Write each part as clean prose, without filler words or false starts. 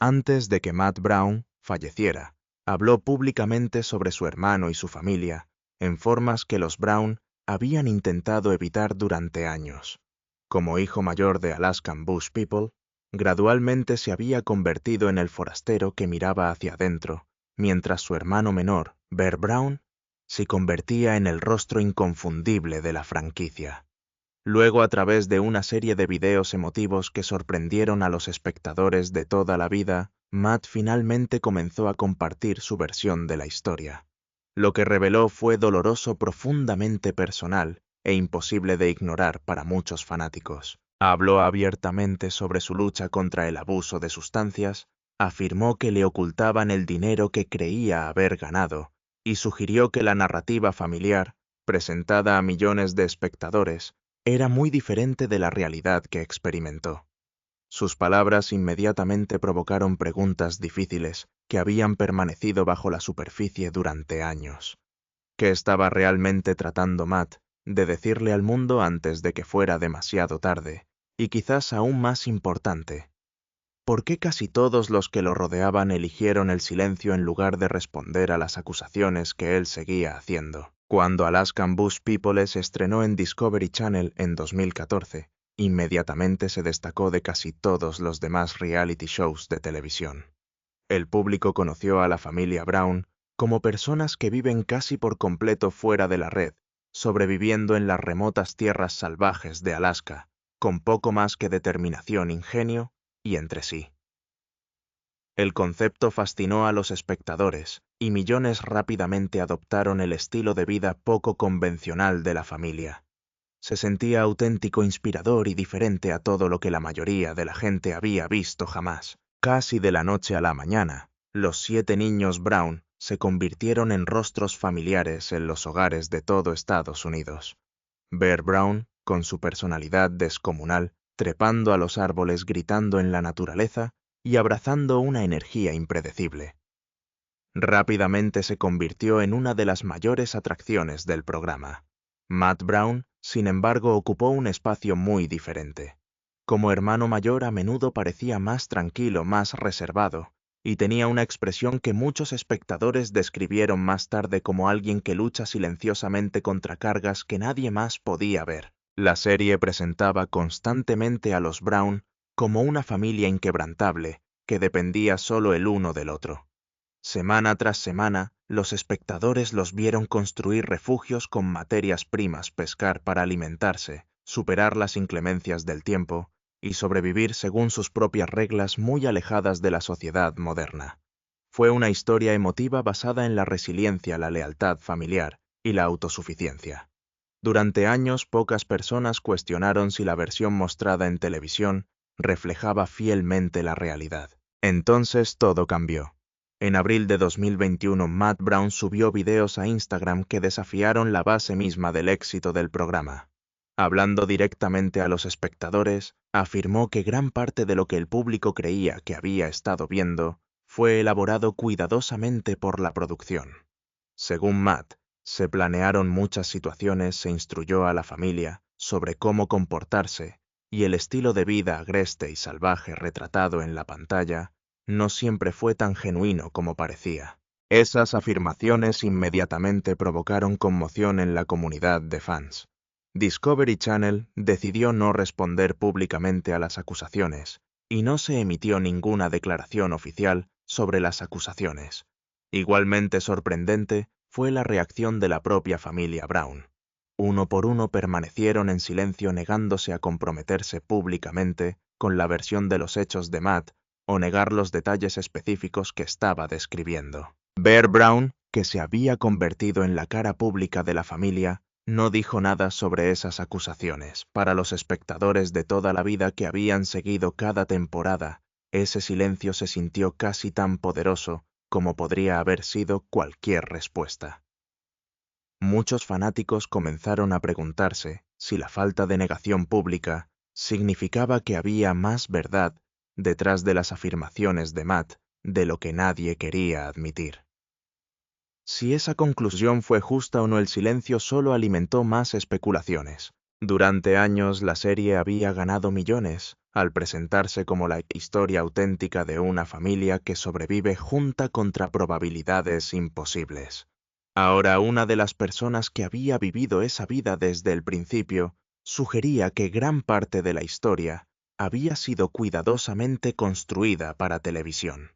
Antes de que Matt Brown falleciera, habló públicamente sobre su hermano y su familia, en formas que los Brown habían intentado evitar durante años. Como hijo mayor de Alaskan Bush People, gradualmente se había convertido en el forastero que miraba hacia adentro, mientras su hermano menor, Bear Brown, se convertía en el rostro inconfundible de la franquicia. Luego, a través de una serie de videos emotivos que sorprendieron a los espectadores de toda la vida, Matt finalmente comenzó a compartir su versión de la historia. Lo que reveló fue doloroso, profundamente personal e imposible de ignorar para muchos fanáticos. Habló abiertamente sobre su lucha contra el abuso de sustancias, afirmó que le ocultaban el dinero que creía haber ganado y sugirió que la narrativa familiar, presentada a millones de espectadores, era muy diferente de la realidad que experimentó. Sus palabras inmediatamente provocaron preguntas difíciles que habían permanecido bajo la superficie durante años. ¿Qué estaba realmente tratando Matt de decirle al mundo antes de que fuera demasiado tarde? Y quizás aún más importante, ¿por qué casi todos los que lo rodeaban eligieron el silencio en lugar de responder a las acusaciones que él seguía haciendo? Cuando Alaskan Bush People se estrenó en Discovery Channel en 2014, inmediatamente se destacó de casi todos los demás reality shows de televisión. El público conoció a la familia Brown como personas que viven casi por completo fuera de la red, sobreviviendo en las remotas tierras salvajes de Alaska, con poco más que determinación, ingenio y entre sí. El concepto fascinó a los espectadores, y millones rápidamente adoptaron el estilo de vida poco convencional de la familia. Se sentía auténtico, inspirador y diferente a todo lo que la mayoría de la gente había visto jamás. Casi de la noche a la mañana, los 7 niños Brown se convirtieron en rostros familiares en los hogares de todo Estados Unidos. Bear Brown, con su personalidad descomunal, trepando a los árboles, gritando en la naturaleza y abrazando una energía impredecible. Rápidamente se convirtió en una de las mayores atracciones del programa. Matt Brown, sin embargo, ocupó un espacio muy diferente. Como hermano mayor, a menudo parecía más tranquilo, más reservado, y tenía una expresión que muchos espectadores describieron más tarde como alguien que lucha silenciosamente contra cargas que nadie más podía ver. La serie presentaba constantemente a los Brown como una familia inquebrantable que dependía solo el uno del otro. Semana tras semana, los espectadores los vieron construir refugios con materias primas, pescar para alimentarse, superar las inclemencias del tiempo y sobrevivir según sus propias reglas muy alejadas de la sociedad moderna. Fue una historia emotiva basada en la resiliencia, la lealtad familiar y la autosuficiencia. Durante años, pocas personas cuestionaron si la versión mostrada en televisión reflejaba fielmente la realidad. Entonces todo cambió. En abril de 2021, Matt Brown subió videos a Instagram que desafiaron la base misma del éxito del programa. Hablando directamente a los espectadores, afirmó que gran parte de lo que el público creía que había estado viendo fue elaborado cuidadosamente por la producción. Según Matt, se planearon muchas situaciones, se instruyó a la familia sobre cómo comportarse, y el estilo de vida agreste y salvaje retratado en la pantalla no siempre fue tan genuino como parecía. Esas afirmaciones inmediatamente provocaron conmoción en la comunidad de fans. Discovery Channel decidió no responder públicamente a las acusaciones, y no se emitió ninguna declaración oficial sobre las acusaciones. Igualmente sorprendente fue la reacción de la propia familia Brown. Uno por uno permanecieron en silencio, negándose a comprometerse públicamente con la versión de los hechos de Matt o negar los detalles específicos que estaba describiendo. Bear Brown, que se había convertido en la cara pública de la familia, no dijo nada sobre esas acusaciones. Para los espectadores de toda la vida que habían seguido cada temporada, ese silencio se sintió casi tan poderoso como podría haber sido cualquier respuesta. Muchos fanáticos comenzaron a preguntarse si la falta de negación pública significaba que había más verdad detrás de las afirmaciones de Matt de lo que nadie quería admitir. Si esa conclusión fue justa o no, el silencio solo alimentó más especulaciones. Durante años la serie había ganado millones, al presentarse como la historia auténtica de una familia que sobrevive junta contra probabilidades imposibles. Ahora una de las personas que había vivido esa vida desde el principio sugería que gran parte de la historia había sido cuidadosamente construida para televisión.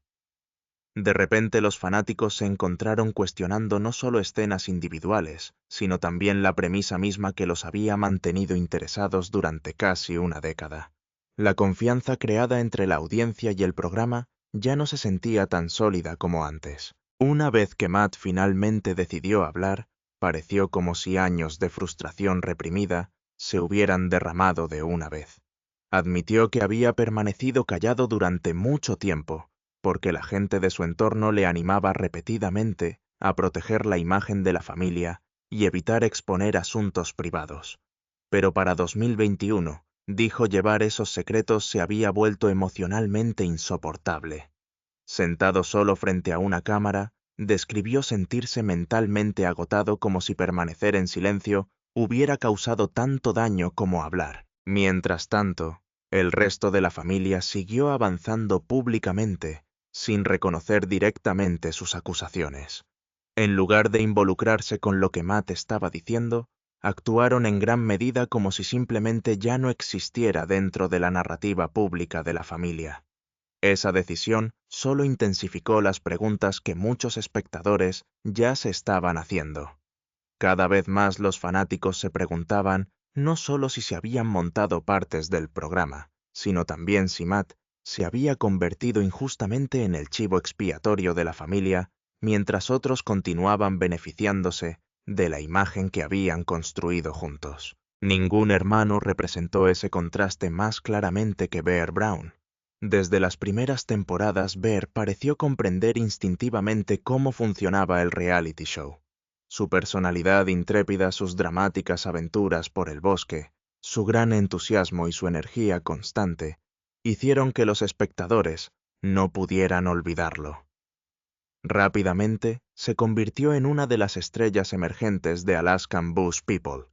De repente los fanáticos se encontraron cuestionando no solo escenas individuales, sino también la premisa misma que los había mantenido interesados durante casi una década. La confianza creada entre la audiencia y el programa ya no se sentía tan sólida como antes. Una vez que Matt finalmente decidió hablar, pareció como si años de frustración reprimida se hubieran derramado de una vez. Admitió que había permanecido callado durante mucho tiempo, porque la gente de su entorno le animaba repetidamente a proteger la imagen de la familia y evitar exponer asuntos privados. Pero para 2021, dijo llevar esos secretos se había vuelto emocionalmente insoportable. Sentado solo frente a una cámara, describió sentirse mentalmente agotado como si permanecer en silencio hubiera causado tanto daño como hablar. Mientras tanto, el resto de la familia siguió avanzando públicamente, sin reconocer directamente sus acusaciones. En lugar de involucrarse con lo que Matt estaba diciendo, actuaron en gran medida como si simplemente ya no existiera dentro de la narrativa pública de la familia. Esa decisión solo intensificó las preguntas que muchos espectadores ya se estaban haciendo. Cada vez más los fanáticos se preguntaban no solo si se habían montado partes del programa, sino también si Matt se había convertido injustamente en el chivo expiatorio de la familia, mientras otros continuaban beneficiándose de la imagen que habían construido juntos. Ningún hermano representó ese contraste más claramente que Bear Brown. Desde las primeras temporadas, Bear pareció comprender instintivamente cómo funcionaba el reality show. Su personalidad intrépida, sus dramáticas aventuras por el bosque, su gran entusiasmo y su energía constante hicieron que los espectadores no pudieran olvidarlo. Rápidamente se convirtió en una de las estrellas emergentes de Alaskan Bush People,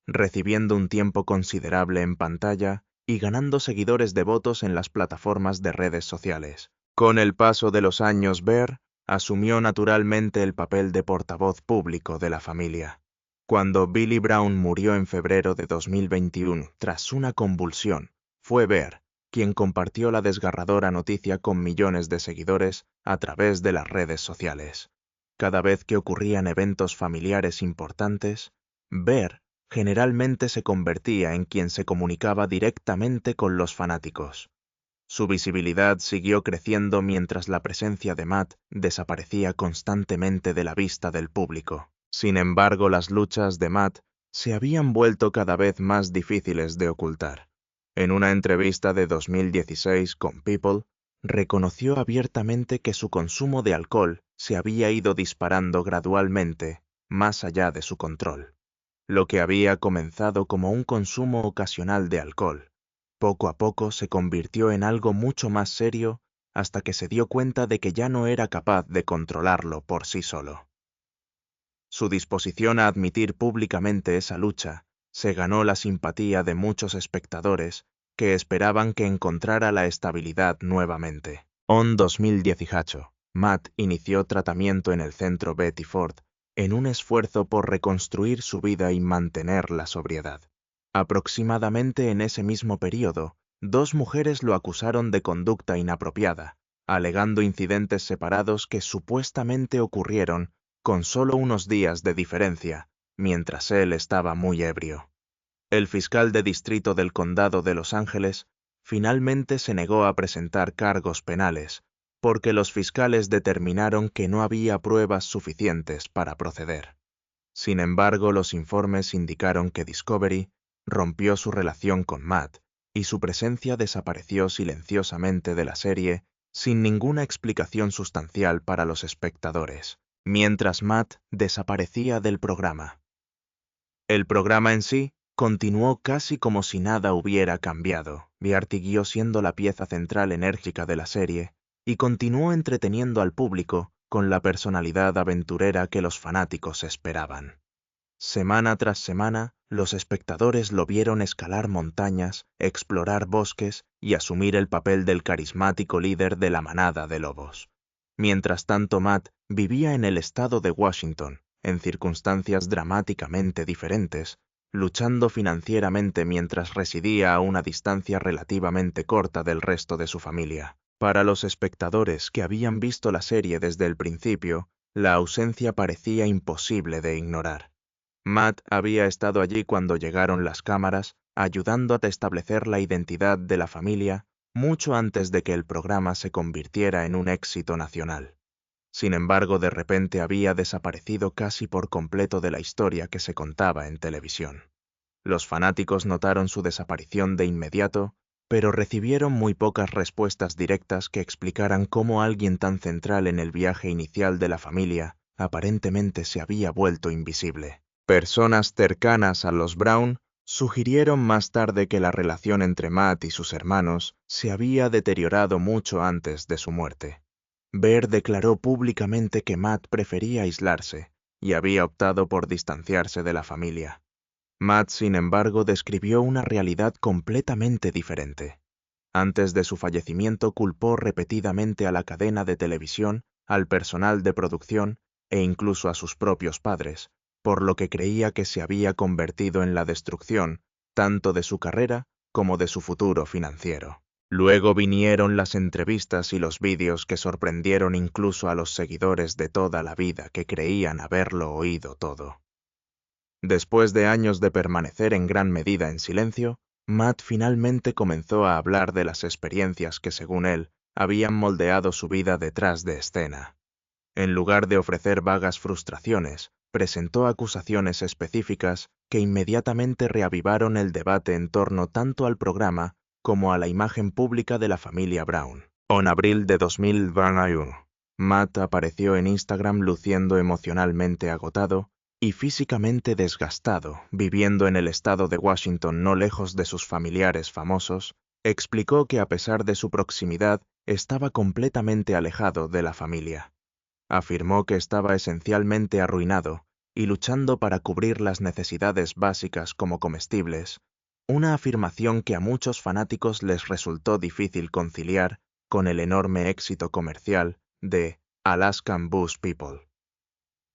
recibiendo un tiempo considerable en pantalla y ganando seguidores devotos en las plataformas de redes sociales. Con el paso de los años, Bear asumió naturalmente el papel de portavoz público de la familia. Cuando Billy Brown murió en febrero de 2021 tras una convulsión, fue Bear quien compartió la desgarradora noticia con millones de seguidores a través de las redes sociales. Cada vez que ocurrían eventos familiares importantes, Bear generalmente se convertía en quien se comunicaba directamente con los fanáticos. Su visibilidad siguió creciendo mientras la presencia de Matt desaparecía constantemente de la vista del público. Sin embargo, las luchas de Matt se habían vuelto cada vez más difíciles de ocultar. En una entrevista de 2016 con People, reconoció abiertamente que su consumo de alcohol se había ido disparando gradualmente, más allá de su control. Lo que había comenzado como un consumo ocasional de alcohol, poco a poco se convirtió en algo mucho más serio hasta que se dio cuenta de que ya no era capaz de controlarlo por sí solo. Su disposición a admitir públicamente esa lucha se ganó la simpatía de muchos espectadores que esperaban que encontrara la estabilidad nuevamente. En 2018, Matt inició tratamiento en el centro Betty Ford en un esfuerzo por reconstruir su vida y mantener la sobriedad. Aproximadamente en ese mismo período, 2 mujeres lo acusaron de conducta inapropiada, alegando incidentes separados que supuestamente ocurrieron con solo unos días de diferencia, mientras él estaba muy ebrio. El fiscal de distrito del condado de Los Ángeles finalmente se negó a presentar cargos penales, porque los fiscales determinaron que no había pruebas suficientes para proceder. Sin embargo, los informes indicaron que Discovery rompió su relación con Matt y su presencia desapareció silenciosamente de la serie sin ninguna explicación sustancial para los espectadores, mientras Matt desaparecía del programa. El programa en sí continuó casi como si nada hubiera cambiado. Beartiguió siendo la pieza central enérgica de la serie y continuó entreteniendo al público con la personalidad aventurera que los fanáticos esperaban. Semana tras semana, los espectadores lo vieron escalar montañas, explorar bosques y asumir el papel del carismático líder de la manada de lobos. Mientras tanto, Matt vivía en el estado de Washington, en circunstancias dramáticamente diferentes, luchando financieramente mientras residía a una distancia relativamente corta del resto de su familia. Para los espectadores que habían visto la serie desde el principio, la ausencia parecía imposible de ignorar. Matt había estado allí cuando llegaron las cámaras, ayudando a establecer la identidad de la familia mucho antes de que el programa se convirtiera en un éxito nacional. Sin embargo, de repente había desaparecido casi por completo de la historia que se contaba en televisión. Los fanáticos notaron su desaparición de inmediato, pero recibieron muy pocas respuestas directas que explicaran cómo alguien tan central en el viaje inicial de la familia aparentemente se había vuelto invisible. Personas cercanas a los Brown sugirieron más tarde que la relación entre Matt y sus hermanos se había deteriorado mucho antes de su muerte. Bear declaró públicamente que Matt prefería aislarse y había optado por distanciarse de la familia. Matt, sin embargo, describió una realidad completamente diferente. Antes de su fallecimiento culpó repetidamente a la cadena de televisión, al personal de producción e incluso a sus propios padres, por lo que creía que se había convertido en la destrucción tanto de su carrera como de su futuro financiero. Luego vinieron las entrevistas y los vídeos que sorprendieron incluso a los seguidores de toda la vida que creían haberlo oído todo. Después de años de permanecer en gran medida en silencio, Matt finalmente comenzó a hablar de las experiencias que, según él, habían moldeado su vida detrás de escena. En lugar de ofrecer vagas frustraciones, presentó acusaciones específicas que inmediatamente reavivaron el debate en torno tanto al programa como a la imagen pública de la familia Brown. En abril de 2021, Matt apareció en Instagram luciendo emocionalmente agotado y físicamente desgastado, viviendo en el estado de Washington no lejos de sus familiares famosos. Explicó que a pesar de su proximidad, estaba completamente alejado de la familia. Afirmó que estaba esencialmente arruinado y luchando para cubrir las necesidades básicas como comestibles, una afirmación que a muchos fanáticos les resultó difícil conciliar con el enorme éxito comercial de Alaskan Bush People.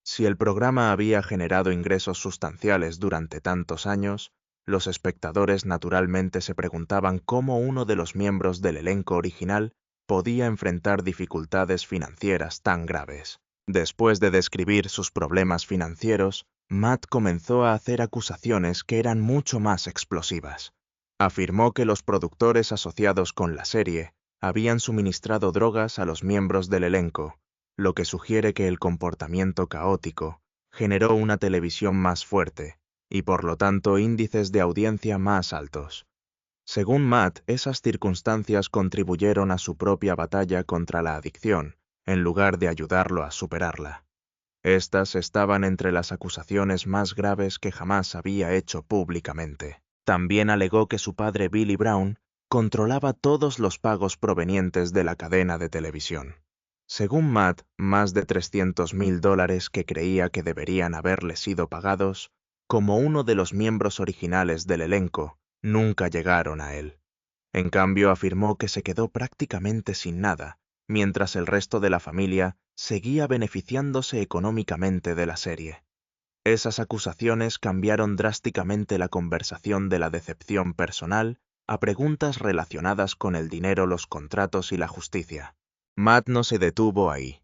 Si el programa había generado ingresos sustanciales durante tantos años, los espectadores naturalmente se preguntaban cómo uno de los miembros del elenco original podía enfrentar dificultades financieras tan graves. Después de describir sus problemas financieros, Matt comenzó a hacer acusaciones que eran mucho más explosivas. Afirmó que los productores asociados con la serie habían suministrado drogas a los miembros del elenco, lo que sugiere que el comportamiento caótico generó una televisión más fuerte y por lo tanto índices de audiencia más altos. Según Matt, esas circunstancias contribuyeron a su propia batalla contra la adicción, en lugar de ayudarlo a superarla. Estas estaban entre las acusaciones más graves que jamás había hecho públicamente. También alegó que su padre Billy Brown controlaba todos los pagos provenientes de la cadena de televisión. Según Matt, más de $300,000 que creía que deberían haberle sido pagados, como uno de los miembros originales del elenco, nunca llegaron a él. En cambio, afirmó que se quedó prácticamente sin nada, mientras el resto de la familia seguía beneficiándose económicamente de la serie. Esas acusaciones cambiaron drásticamente la conversación de la decepción personal a preguntas relacionadas con el dinero, los contratos y la justicia. Matt no se detuvo ahí.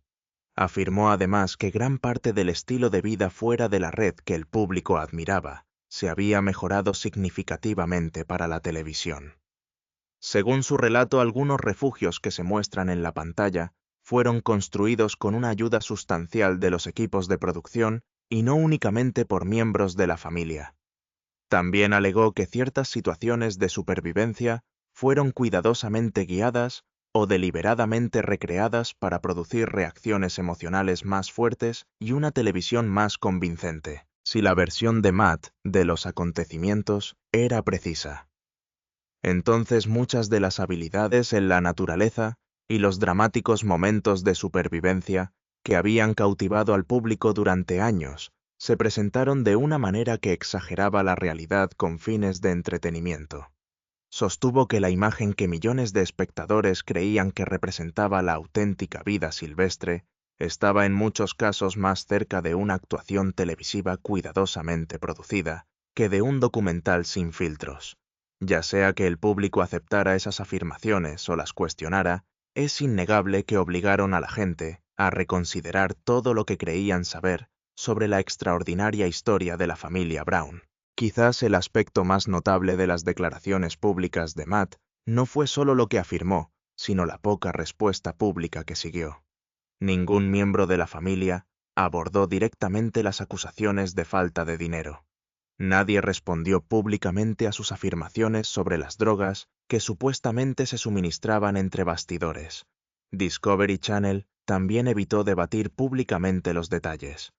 Afirmó además que gran parte del estilo de vida fuera de la red que el público admiraba se había mejorado significativamente para la televisión. Según su relato, algunos refugios que se muestran en la pantalla fueron construidos con una ayuda sustancial de los equipos de producción y no únicamente por miembros de la familia. También alegó que ciertas situaciones de supervivencia fueron cuidadosamente guiadas o deliberadamente recreadas para producir reacciones emocionales más fuertes y una televisión más convincente. Si la versión de Matt de los acontecimientos era precisa, entonces muchas de las habilidades en la naturaleza y los dramáticos momentos de supervivencia que habían cautivado al público durante años se presentaron de una manera que exageraba la realidad con fines de entretenimiento. Sostuvo que la imagen que millones de espectadores creían que representaba la auténtica vida silvestre estaba en muchos casos más cerca de una actuación televisiva cuidadosamente producida que de un documental sin filtros. Ya sea que el público aceptara esas afirmaciones o las cuestionara, es innegable que obligaron a la gente a reconsiderar todo lo que creían saber sobre la extraordinaria historia de la familia Brown. Quizás el aspecto más notable de las declaraciones públicas de Matt no fue solo lo que afirmó, sino la poca respuesta pública que siguió. Ningún miembro de la familia abordó directamente las acusaciones de falta de dinero. Nadie respondió públicamente a sus afirmaciones sobre las drogas que supuestamente se suministraban entre bastidores. Discovery Channel también evitó debatir públicamente los detalles.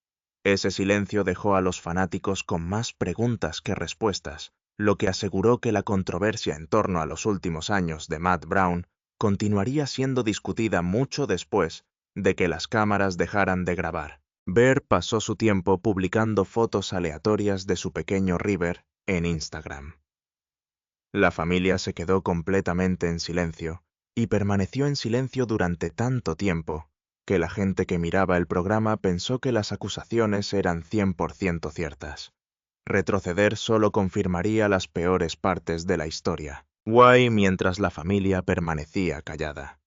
Ese silencio dejó a los fanáticos con más preguntas que respuestas, lo que aseguró que la controversia en torno a los últimos años de Matt Brown continuaría siendo discutida mucho después de que las cámaras dejaran de grabar. Bear pasó su tiempo publicando fotos aleatorias de su pequeño River en Instagram. La familia se quedó completamente en silencio y permaneció en silencio durante tanto tiempo que la gente que miraba el programa pensó que las acusaciones eran 100% ciertas. Retroceder solo confirmaría las peores partes de la historia. Mientras la familia permanecía callada.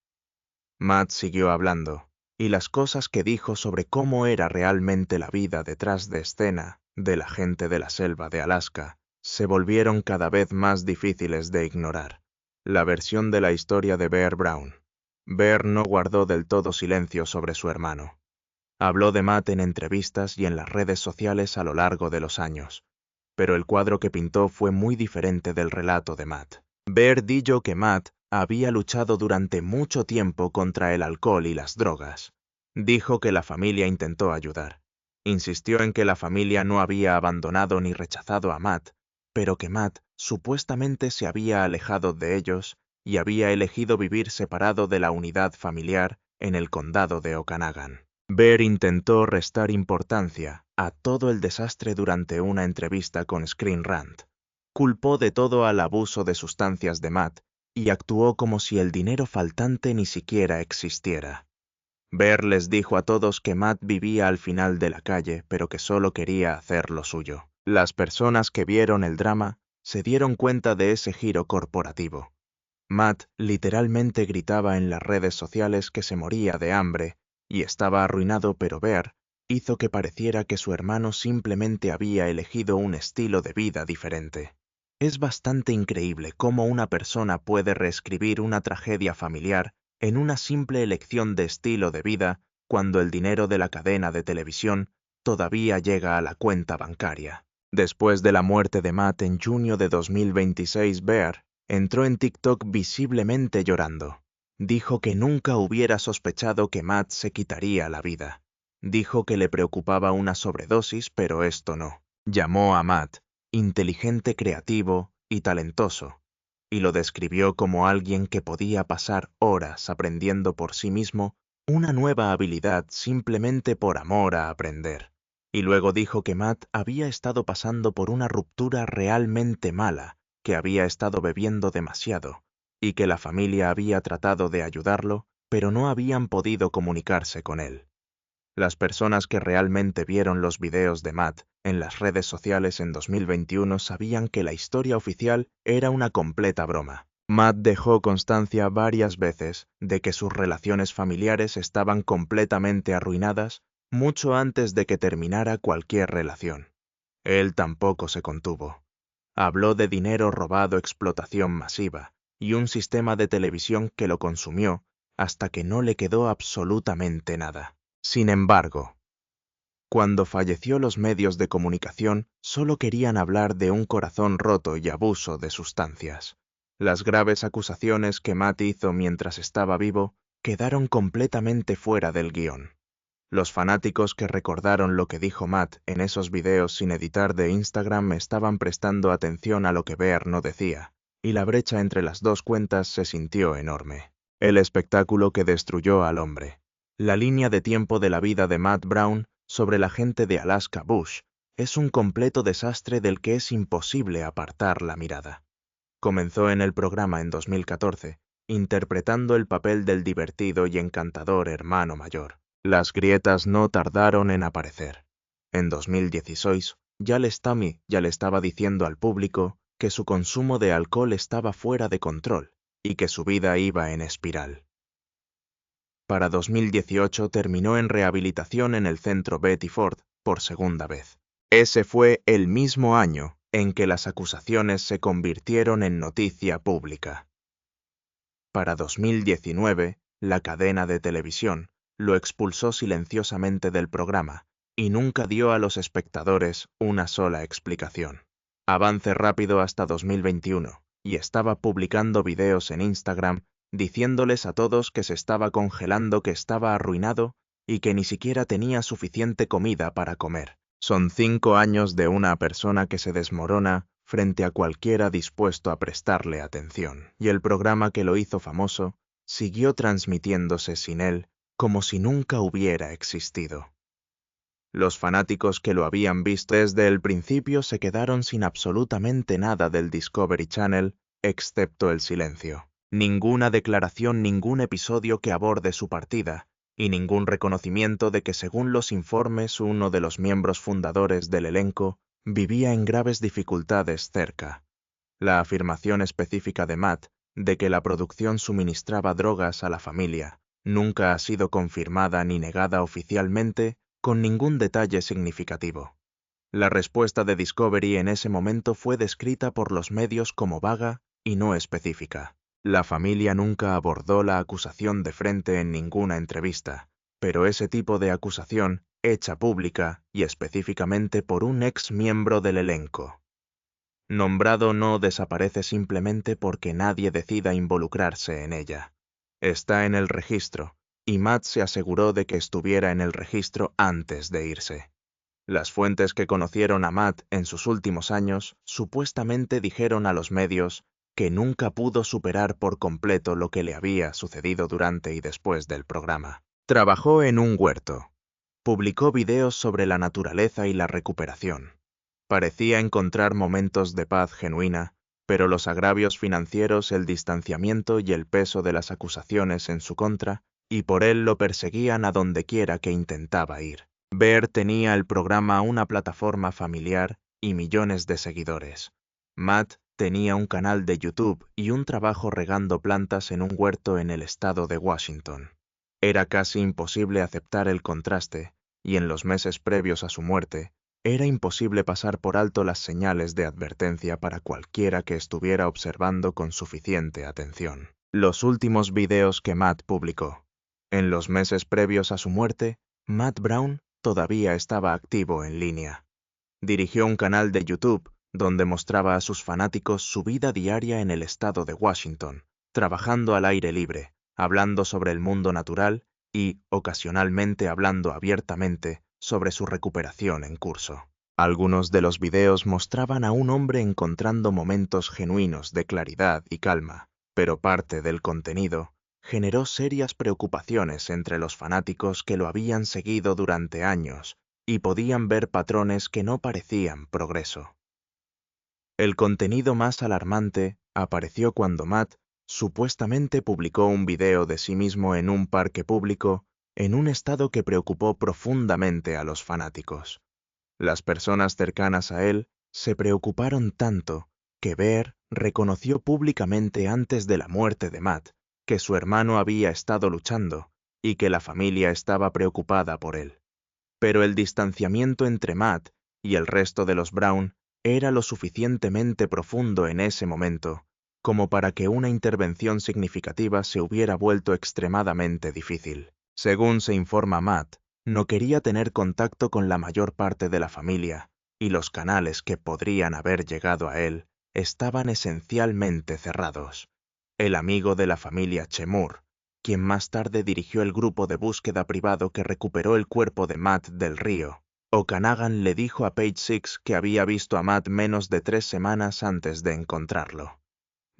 Matt siguió hablando, y las cosas que dijo sobre cómo era realmente la vida detrás de escena de la gente de la selva de Alaska se volvieron cada vez más difíciles de ignorar. La versión de la historia de Bear Brown. Bear no guardó del todo silencio sobre su hermano. Habló de Matt en entrevistas y en las redes sociales a lo largo de los años, pero el cuadro que pintó fue muy diferente del relato de Matt. Bear dijo que Matt había luchado durante mucho tiempo contra el alcohol y las drogas. Dijo que la familia intentó ayudar. Insistió en que la familia no había abandonado ni rechazado a Matt, pero que Matt supuestamente se había alejado de ellos y había elegido vivir separado de la unidad familiar en el condado de Okanagan. Bear intentó restar importancia a todo el desastre durante una entrevista con Screen Rant. Culpó de todo al abuso de sustancias de Matt y actuó como si el dinero faltante ni siquiera existiera. Bear les dijo a todos que Matt vivía al final de la calle, pero que solo quería hacer lo suyo. Las personas que vieron el drama se dieron cuenta de ese giro corporativo. Matt literalmente gritaba en las redes sociales que se moría de hambre y estaba arruinado, pero Bear hizo que pareciera que su hermano simplemente había elegido un estilo de vida diferente. Es bastante increíble cómo una persona puede reescribir una tragedia familiar en una simple elección de estilo de vida cuando el dinero de la cadena de televisión todavía llega a la cuenta bancaria. Después de la muerte de Matt en junio de 2026, Bear entró en TikTok visiblemente llorando. Dijo que nunca hubiera sospechado que Matt se quitaría la vida. Dijo que le preocupaba una sobredosis, pero esto no. Llamó a Matt inteligente, creativo y talentoso, y lo describió como alguien que podía pasar horas aprendiendo por sí mismo una nueva habilidad simplemente por amor a aprender. Y luego dijo que Matt había estado pasando por una ruptura realmente mala, que había estado bebiendo demasiado, y que la familia había tratado de ayudarlo, pero no habían podido comunicarse con él. Las personas que realmente vieron los videos de Matt en las redes sociales en 2021 sabían que la historia oficial era una completa broma. Matt dejó constancia varias veces de que sus relaciones familiares estaban completamente arruinadas mucho antes de que terminara cualquier relación. Él tampoco se contuvo. Habló de dinero robado, explotación masiva y un sistema de televisión que lo consumió hasta que no le quedó absolutamente nada. Sin embargo, cuando falleció, los medios de comunicación solo querían hablar de un corazón roto y abuso de sustancias. Las graves acusaciones que Matt hizo mientras estaba vivo quedaron completamente fuera del guión. Los fanáticos que recordaron lo que dijo Matt en esos videos sin editar de Instagram estaban prestando atención a lo que Bear no decía, y la brecha entre las dos cuentas se sintió enorme. El espectáculo que destruyó al hombre. La línea de tiempo de la vida de Matt Brown sobre la gente de Alaska Bush es un completo desastre del que es imposible apartar la mirada. Comenzó en el programa en 2014, interpretando el papel del divertido y encantador hermano mayor. Las grietas no tardaron en aparecer. En 2016, Giles Tammy ya le estaba diciendo al público que su consumo de alcohol estaba fuera de control y que su vida iba en espiral. Para 2018 terminó en rehabilitación en el centro Betty Ford por segunda vez. Ese fue el mismo año en que las acusaciones se convirtieron en noticia pública. Para 2019, la cadena de televisión lo expulsó silenciosamente del programa y nunca dio a los espectadores una sola explicación. Avance rápido hasta 2021, y estaba publicando videos en Instagram diciéndoles a todos que se estaba congelando, que estaba arruinado y que ni siquiera tenía suficiente comida para comer. Son 5 años de una persona que se desmorona frente a cualquiera dispuesto a prestarle atención. Y el programa que lo hizo famoso siguió transmitiéndose sin él como si nunca hubiera existido. Los fanáticos que lo habían visto desde el principio se quedaron sin absolutamente nada del Discovery Channel, excepto el silencio. Ninguna declaración, ningún episodio que aborde su partida, y ningún reconocimiento de que, según los informes, uno de los miembros fundadores del elenco vivía en graves dificultades cerca. La afirmación específica de Matt de que la producción suministraba drogas a la familia nunca ha sido confirmada ni negada oficialmente con ningún detalle significativo. La respuesta de Discovery en ese momento fue descrita por los medios como vaga y no específica. La familia nunca abordó la acusación de frente en ninguna entrevista, pero ese tipo de acusación, hecha pública y específicamente por un ex miembro del elenco nombrado, no desaparece simplemente porque nadie decida involucrarse en ella. Está en el registro, y Matt se aseguró de que estuviera en el registro antes de irse. Las fuentes que conocieron a Matt en sus últimos años supuestamente dijeron a los medios que nunca pudo superar por completo lo que le había sucedido durante y después del programa. Trabajó en un huerto. Publicó videos sobre la naturaleza y la recuperación. Parecía encontrar momentos de paz genuina, pero los agravios financieros, el distanciamiento y el peso de las acusaciones en su contra, y por él lo perseguían a donde quiera que intentaba ir. Bear tenía el programa una plataforma familiar y millones de seguidores. Matt tenía un canal de YouTube y un trabajo regando plantas en un huerto en el estado de Washington. Era casi imposible aceptar el contraste, y en los meses previos a su muerte, era imposible pasar por alto las señales de advertencia para cualquiera que estuviera observando con suficiente atención. Los últimos videos que Matt publicó. En los meses previos a su muerte, Matt Brown todavía estaba activo en línea. Dirigió un canal de YouTube donde mostraba a sus fanáticos su vida diaria en el estado de Washington, trabajando al aire libre, hablando sobre el mundo natural y, ocasionalmente, hablando abiertamente sobre su recuperación en curso. Algunos de los videos mostraban a un hombre encontrando momentos genuinos de claridad y calma, pero parte del contenido generó serias preocupaciones entre los fanáticos que lo habían seguido durante años y podían ver patrones que no parecían progreso. El contenido más alarmante apareció cuando Matt supuestamente publicó un video de sí mismo en un parque público en un estado que preocupó profundamente a los fanáticos. Las personas cercanas a él se preocuparon tanto que Bear reconoció públicamente antes de la muerte de Matt que su hermano había estado luchando y que la familia estaba preocupada por él. Pero el distanciamiento entre Matt y el resto de los Brown era lo suficientemente profundo en ese momento como para que una intervención significativa se hubiera vuelto extremadamente difícil. Según se informa, Matt no quería tener contacto con la mayor parte de la familia, y los canales que podrían haber llegado a él estaban esencialmente cerrados. El amigo de la familia Chemur, quien más tarde dirigió el grupo de búsqueda privado que recuperó el cuerpo de Matt del río, Okanagan le dijo a Page Six que había visto a Matt menos de 3 semanas antes de encontrarlo.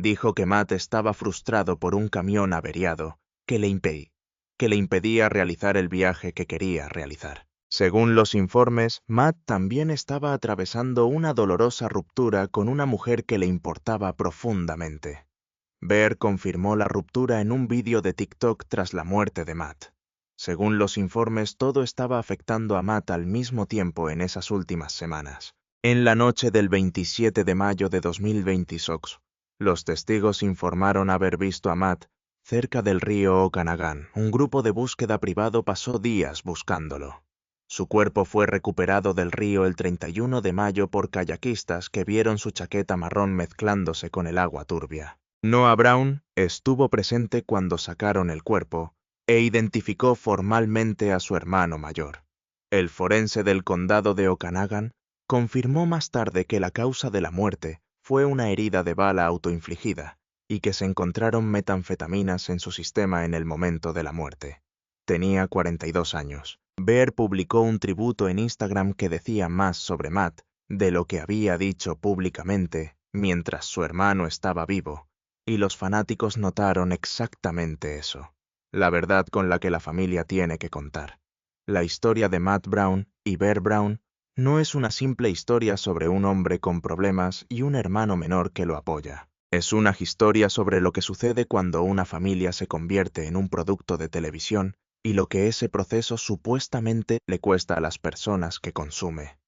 Dijo que Matt estaba frustrado por un camión averiado que le impedía realizar el viaje que quería realizar. Según los informes, Matt también estaba atravesando una dolorosa ruptura con una mujer que le importaba profundamente. Bear confirmó la ruptura en un vídeo de TikTok tras la muerte de Matt. Según los informes, todo estaba afectando a Matt al mismo tiempo en esas últimas semanas. En la noche del 27 de mayo de 2026, los testigos informaron haber visto a Matt cerca del río Okanagan. Un grupo de búsqueda privado pasó días buscándolo. Su cuerpo fue recuperado del río el 31 de mayo por kayakistas que vieron su chaqueta marrón mezclándose con el agua turbia. Noah Brown estuvo presente cuando sacaron el cuerpo e identificó formalmente a su hermano mayor. El forense del condado de Okanagan confirmó más tarde que la causa de la muerte fue una herida de bala autoinfligida y que se encontraron metanfetaminas en su sistema en el momento de la muerte. Tenía 42 años. Bear publicó un tributo en Instagram que decía más sobre Matt de lo que había dicho públicamente mientras su hermano estaba vivo, y los fanáticos notaron exactamente eso. La verdad con la que la familia tiene que contar. La historia de Matt Brown y Bear Brown no es una simple historia sobre un hombre con problemas y un hermano menor que lo apoya. Es una historia sobre lo que sucede cuando una familia se convierte en un producto de televisión y lo que ese proceso supuestamente le cuesta a las personas que consume.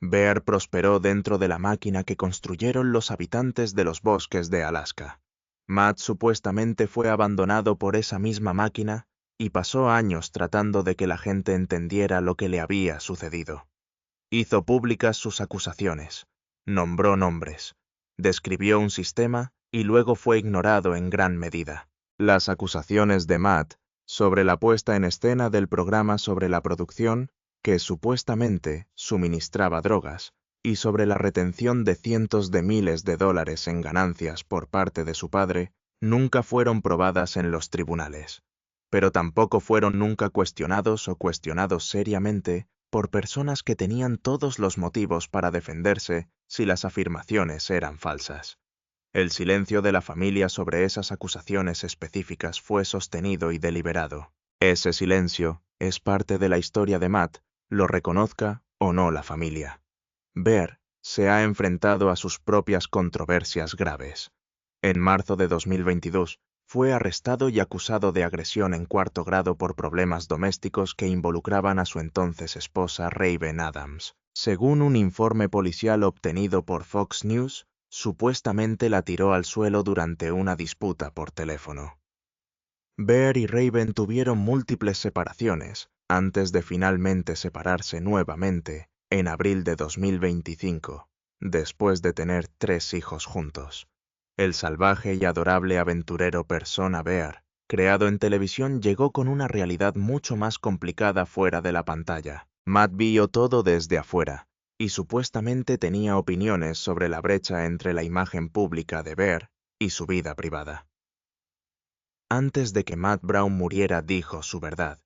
Bear prosperó dentro de la máquina que construyeron los habitantes de los bosques de Alaska. Matt supuestamente fue abandonado por esa misma máquina y pasó años tratando de que la gente entendiera lo que le había sucedido. Hizo públicas sus acusaciones, nombró nombres, describió un sistema y luego fue ignorado en gran medida. Las acusaciones de Matt sobre la puesta en escena del programa sobre la producción, que supuestamente suministraba drogas, y sobre la retención de cientos de miles de dólares en ganancias por parte de su padre, nunca fueron probadas en los tribunales. Pero tampoco fueron nunca cuestionados o cuestionados seriamente por personas que tenían todos los motivos para defenderse si las afirmaciones eran falsas. El silencio de la familia sobre esas acusaciones específicas fue sostenido y deliberado. Ese silencio es parte de la historia de Matt, lo reconozca o no la familia. Bear se ha enfrentado a sus propias controversias graves. En marzo de 2022, fue arrestado y acusado de agresión en cuarto grado por problemas domésticos que involucraban a su entonces esposa Raven Adams. Según un informe policial obtenido por Fox News, supuestamente la tiró al suelo durante una disputa por teléfono. Bear y Raven tuvieron múltiples separaciones antes de finalmente separarse nuevamente en abril de 2025, después de tener 3 hijos juntos. El salvaje y adorable aventurero persona Bear, creado en televisión, llegó con una realidad mucho más complicada fuera de la pantalla. Matt vio todo desde afuera, y supuestamente tenía opiniones sobre la brecha entre la imagen pública de Bear y su vida privada. Antes de que Matt Brown muriera, dijo su verdad.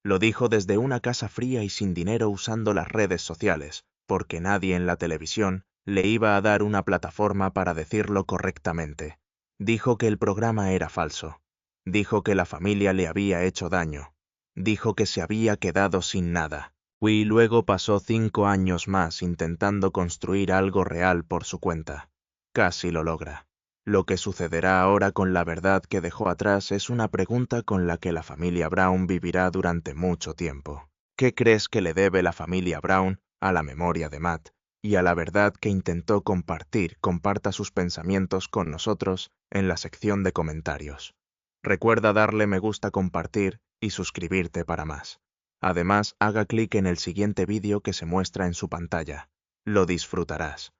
Lo dijo desde una casa fría y sin dinero usando las redes sociales, porque nadie en la televisión le iba a dar una plataforma para decirlo correctamente. Dijo que el programa era falso. Dijo que la familia le había hecho daño. Dijo que se había quedado sin nada. Y luego pasó 5 años más intentando construir algo real por su cuenta. Casi lo logra. Lo que sucederá ahora con la verdad que dejó atrás es una pregunta con la que la familia Brown vivirá durante mucho tiempo. ¿Qué crees que le debe la familia Brown a la memoria de Matt y a la verdad que intentó compartir? Comparta sus pensamientos con nosotros en la sección de comentarios. Recuerda darle me gusta, compartir y suscribirte para más. Además, haga clic en el siguiente vídeo que se muestra en su pantalla. Lo disfrutarás.